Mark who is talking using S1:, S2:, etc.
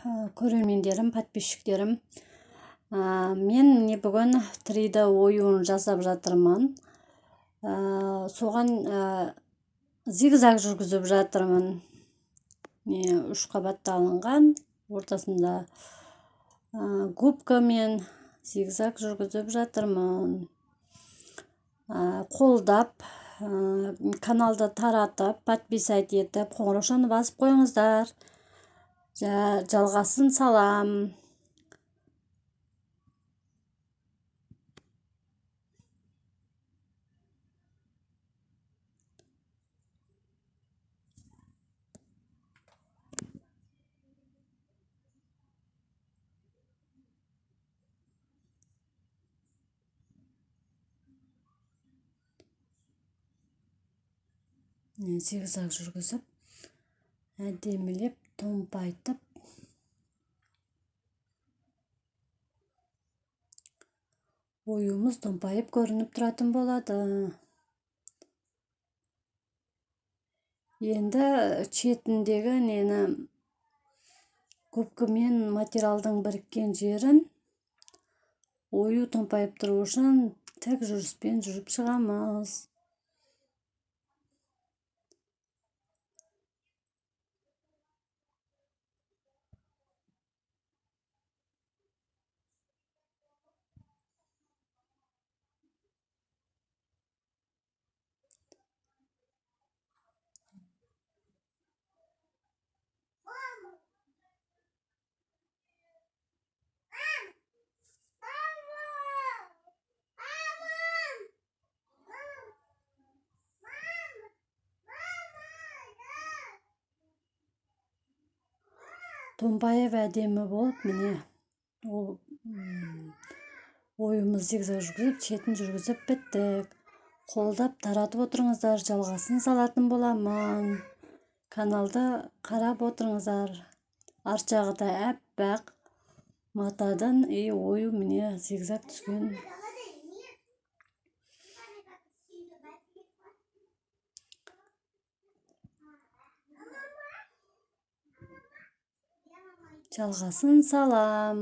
S1: көрермендерім, подписчиктерім. Мен бүгін 3D оюн жасап жатырмын. Соған зигзаг жүргізіп жатырмын. 3 қабатта алынған, ортасында губкамен зигзаг жүргізіп жатырмын. Қолдап, каналды таратып, подписать етіп, қоңыраушаны басып қойыңыздар. Жалғасын салам. Зигзаг жүргізіп, әдемілеп, томпайтып, ойымыз томпайып көрініп тұратын болады. Енді четіндегі нені губкамен материалдың біріккен жерін ою томпайып тұру үшін тік жүріспен жүріп шығамыз. Томпайып әдемі болып, міне ойымыз зигзаг жүргізіп, шетін жүргізіп біттік. Қолдап таратып отырыңыздар, жалғасын салатын боламын. Каналды қарап отырыңыздар. Арт жағы да әппақ матадан ою міне зигзаг түскен. Жалғасын салам.